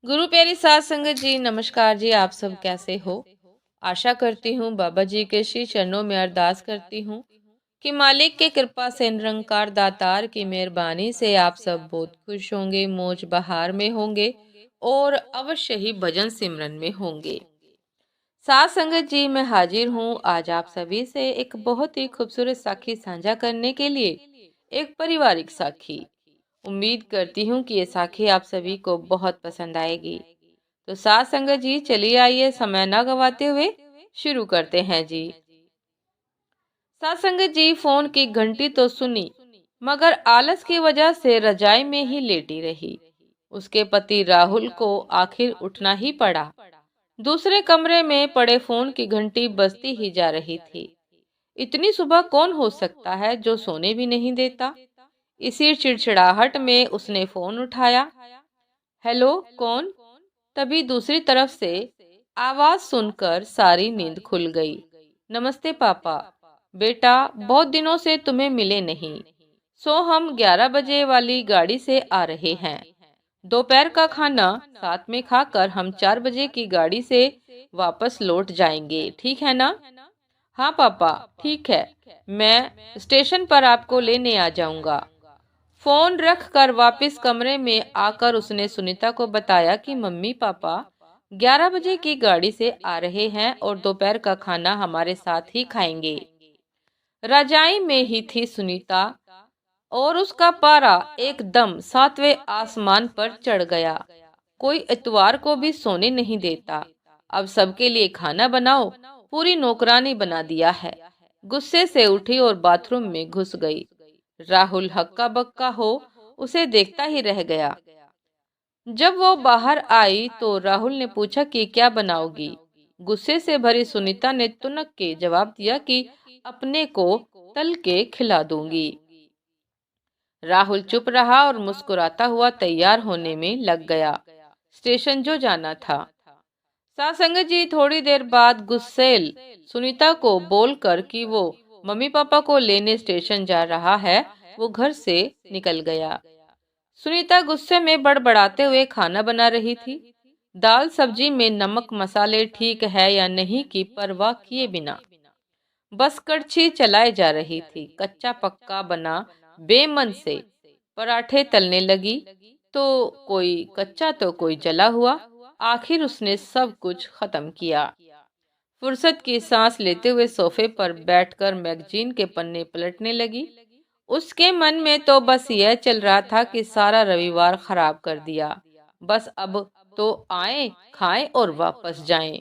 गुरु प्यारी साध संगत जी, नमस्कार जी। आप सब कैसे हो? आशा करती हूँ बाबा जी के श्री चरणों में अरदास करती हूँ कि मालिक के कृपा से, निरंकार दातार की मेहरबानी से आप सब बहुत खुश होंगे, मौज बहार में होंगे और अवश्य ही भजन सिमरन में होंगे। साध संगत जी, मैं हाजिर हूँ आज आप सभी से एक बहुत ही खूबसूरत साखी साझा करने के लिए। एक पारिवारिक साखी। उम्मीद करती हूँ कि ये साखी आप सभी को बहुत पसंद आएगी। तो साथ संगत जी, चलिए आइए समय ना गवाते हुए शुरू करते हैं जी। साथ संगत जी, फोन की घंटी तो सुनी, मगर आलस की वजह से रजाई में ही लेटी रही। उसके पति राहुल को आखिर उठना ही पड़ा। दूसरे कमरे में पड़े फोन की घंटी बजती ही जा रही थी। इतनी सुबह कौन हो सकता है जो सोने भी नहीं देता? इसी चिड़चिड़ाहट में उसने फोन उठाया। हेलो, कौन? तभी दूसरी तरफ से आवाज सुनकर सारी नींद खुल गई। नमस्ते पापा। बेटा, बहुत दिनों से तुम्हें मिले नहीं। सो हम 11 बजे वाली गाड़ी से आ रहे हैं। दोपहर का खाना साथ में खाकर हम 4 बजे की गाड़ी से वापस लौट जाएंगे, ठीक है ना? हाँ पापा, ठीक है। मैं स्टेशन पर आपको लेने आ जाऊंगा। फोन रख कर वापस कमरे में आकर उसने सुनीता को बताया कि मम्मी पापा 11 बजे की गाड़ी से आ रहे हैं और दोपहर का खाना हमारे साथ ही खाएंगे। रजाई में ही थी सुनीता और उसका पारा एकदम 7वें आसमान पर चढ़ गया। कोई इतवार को भी सोने नहीं देता। अब सबके लिए खाना बनाओ, पूरी नौकरानी बना दिया है। गुस्से से उठी और बाथरूम में घुस गई। राहुल हक्का बक्का हो उसे देखता ही रह गया। जब वो बाहर आई तो राहुल ने पूछा कि क्या बनाओगी? गुस्से से भरी सुनीता ने तुनक के जवाब दिया कि अपने को तल के खिला दूंगी। राहुल चुप रहा और मुस्कुराता हुआ तैयार होने में लग गया। स्टेशन जो जाना था। सासंग जी थोड़ी देर बाद गुस्सेल सुनीता को बोलकर कि वो मम्मी पापा को लेने स्टेशन जा रहा है, वो घर से निकल गया। सुनीता गुस्से में बड़बड़ाते हुए खाना बना रही थी। दाल सब्जी में नमक मसाले ठीक है या नहीं की परवाह किए बिना बस कड़छी चलाए जा रही थी। कच्चा पक्का बना बेमन से पराठे तलने लगी, तो कोई कच्चा तो कोई जला हुआ। आखिर उसने सब कुछ खत्म किया। फुर्सत की सांस लेते हुए सोफे पर बैठकर मैगजीन के पन्ने पलटने लगी। उसके मन में तो बस यह चल रहा था कि सारा रविवार खराब कर दिया। बस अब तो आए, खाएं और वापस जाएं।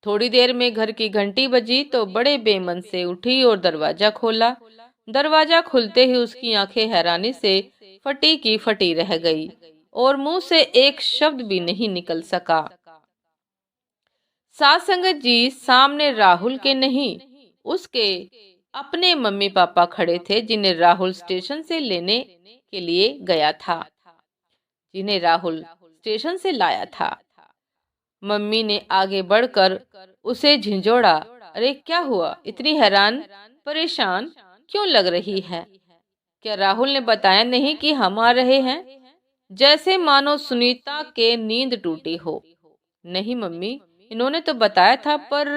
थोड़ी देर में घर की घंटी बजी तो बड़े बेमन से उठी और दरवाजा खोला। दरवाजा खुलते ही उसकी आंखें हैरानी से फटी की फटी रह गई और मुंह से एक शब्द भी नहीं निकल सका। साथ संगत जी, सामने राहुल के नहीं, उसके अपने मम्मी पापा खड़े थे, जिन्हें राहुल स्टेशन से लेने के लिए गया था, जिन्हें राहुल स्टेशन से लाया था। मम्मी ने आगे बढ़कर उसे झिंझोड़ा। अरे क्या हुआ? इतनी हैरान परेशान क्यों लग रही है? क्या राहुल ने बताया नहीं कि हम आ रहे हैं? जैसे मानो सुनीता के नींद टूटी हो। नहीं मम्मी, इन्होंने तो बताया था, पर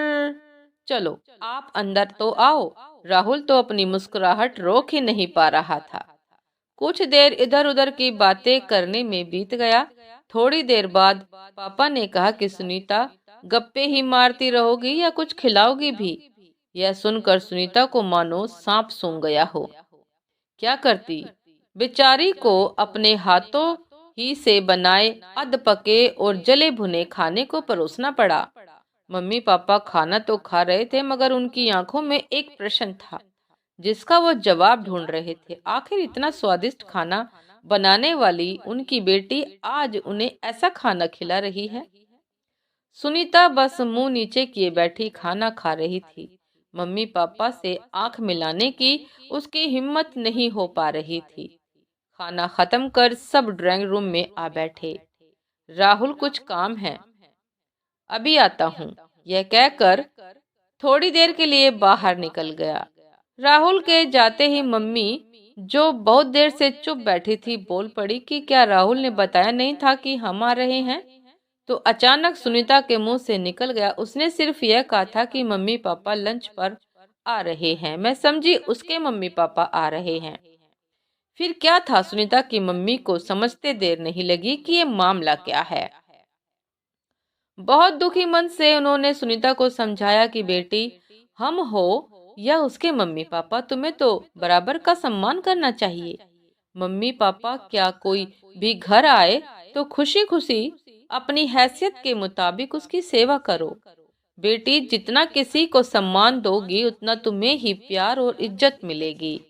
चलो आप अंदर तो आओ। राहुल तो अपनी मुस्कुराहट रोक ही नहीं पा रहा था। कुछ देर इधर उधर की बातें करने में बीत गया। थोड़ी देर बाद पापा ने कहा कि सुनीता, गप्पे ही मारती रहोगी या कुछ खिलाओगी भी? यह सुनकर सुनीता को मानो सांप सूंघ गया हो। क्या करती? बेचारी को अपने हाथों ही से बनाए अध पके और जले भुने खाने को परोसना पड़ा। मम्मी पापा खाना तो खा रहे थे, मगर उनकी आंखों में एक प्रश्न था जिसका वो जवाब ढूंढ रहे थे। आखिर इतना स्वादिष्ट खाना बनाने वाली उनकी बेटी आज उन्हें ऐसा खाना खिला रही है। सुनीता बस मुंह नीचे किए बैठी खाना खा रही थी। मम्मी पापा से आंख मिलाने की उसकी हिम्मत नहीं हो पा रही थी। खाना खत्म कर सब ड्राइंग रूम में आ बैठे। राहुल, कुछ काम है, अभी आता हूँ, यह कहकर थोड़ी देर के लिए बाहर निकल गया। राहुल के जाते ही मम्मी जो बहुत देर से चुप बैठी थी बोल पड़ी कि क्या राहुल ने बताया नहीं था कि हम आ रहे हैं। तो अचानक सुनीता के मुंह से निकल गया, उसने सिर्फ यह कहा था कि मम्मी पापा लंच पर आ रहे हैं। मैं समझी उसके मम्मी पापा आ रहे हैं। फिर क्या था, सुनीता की मम्मी को समझते देर नहीं लगी कि ये मामला क्या है। बहुत दुखी मन से उन्होंने सुनीता को समझाया कि बेटी, हम हो या उसके मम्मी पापा, तुम्हें तो बराबर का सम्मान करना चाहिए। मम्मी पापा क्या कोई भी घर आए तो खुशी खुशी अपनी हैसियत के मुताबिक उसकी सेवा करो। बेटी, जितना किसी को सम्मान दोगी उतना तुम्हें ही प्यार और इज्जत मिलेगी।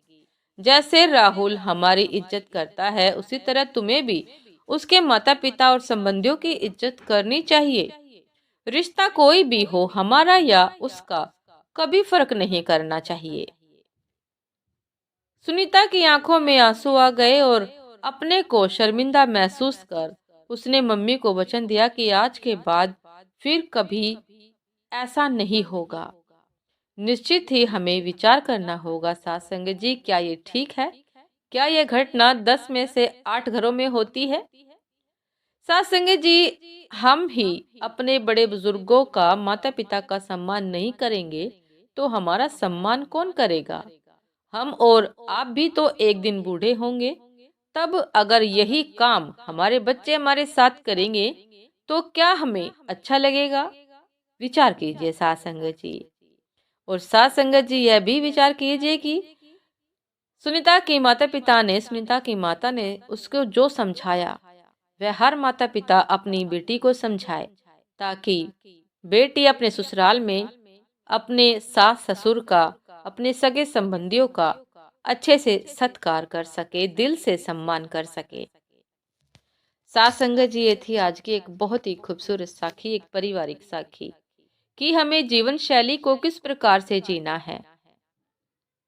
जैसे राहुल हमारी इज्जत करता है उसी तरह तुम्हें भी उसके माता पिता और संबंधियों की इज्जत करनी चाहिए। रिश्ता कोई भी हो, हमारा या उसका, कभी फर्क नहीं करना चाहिए। सुनीता की आंखों में आंसू आ गए और अपने को शर्मिंदा महसूस कर उसने मम्मी को वचन दिया कि आज के बाद फिर कभी ऐसा नहीं होगा। निश्चित ही हमें विचार करना होगा सास संगत जी, क्या ये ठीक है? क्या यह घटना 10 में से 8 घरों में होती है? सास संगत जी, हम ही अपने बड़े बुजुर्गों का, माता पिता का सम्मान नहीं करेंगे तो हमारा सम्मान कौन करेगा? हम और आप भी तो एक दिन बूढ़े होंगे। तब अगर यही काम हमारे बच्चे हमारे साथ करेंगे तो क्या हमें अच्छा लगेगा? विचार कीजिए सास संगत जी। और सास संगत जी, यह भी विचार कीजिए कि सुनीता की माता ने उसको जो समझाया वह हर माता पिता अपनी बेटी को समझाए, ताकि बेटी अपने ससुराल में अपने सास ससुर का, अपने सगे संबंधियों का अच्छे से सत्कार कर सके, दिल से सम्मान कर सके। सास संगत जी, ये थी आज की एक बहुत ही खूबसूरत साखी, एक पारिवारिक साखी कि हमें जीवन शैली को किस प्रकार से जीना है,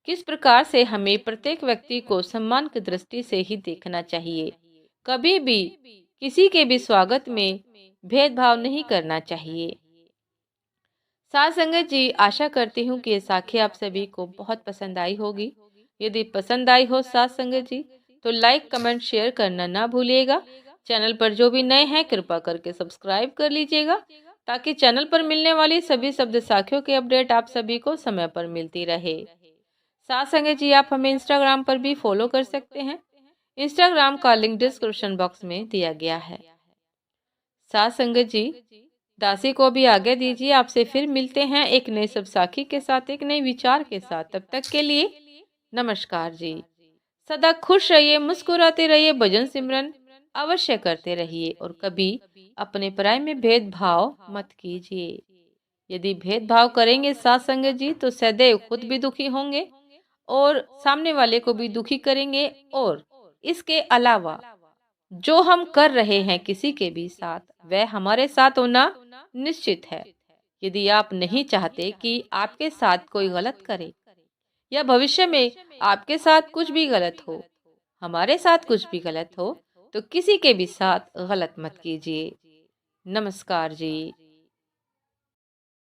किस प्रकार से हमें प्रत्येक व्यक्ति को सम्मान की दृष्टि से ही देखना चाहिए। कभी भी किसी के भी स्वागत में भेदभाव नहीं करना चाहिए। साथ संगत जी, आशा करती हूँ कि ये साखी आप सभी को बहुत पसंद आई होगी। यदि पसंद आई हो साथ संगत जी, तो लाइक कमेंट शेयर करना ना भूलिएगा। चैनल पर जो भी नए हैं कृपा करके सब्सक्राइब कर लीजिएगा, ताकि चैनल पर मिलने वाली सभी शब्द साखियों की अपडेट आप सभी को समय पर मिलती रहे। साथ संगत जी, आप हमें इंस्टाग्राम पर भी फॉलो कर सकते हैं। इंस्टाग्राम का लिंक डिस्क्रिप्शन बॉक्स में दिया गया है। साथ संगत जी, दासी को भी आगे दीजिए। आपसे फिर मिलते हैं एक नए सब साखी के साथ, एक नए विचार के साथ। तब तक के लिए नमस्कार जी। सदा खुश रहिए, मुस्कुराते रहिए, भजन सिमरन अवश्य करते रहिए और कभी अपने पराये में भेदभाव मत कीजिए। यदि भेदभाव करेंगे साथ संगत जी तो सदैव खुद भी दुखी होंगे और सामने वाले को भी दुखी करेंगे। और इसके अलावा जो हम कर रहे हैं किसी के भी साथ, वह हमारे साथ होना निश्चित है। यदि आप नहीं चाहते कि आपके साथ कोई गलत करे या भविष्य में आपके साथ कुछ भी गलत हो, हमारे साथ कुछ भी गलत हो, तो किसी के भी साथ गलत मत कीजिए। नमस्कार जी।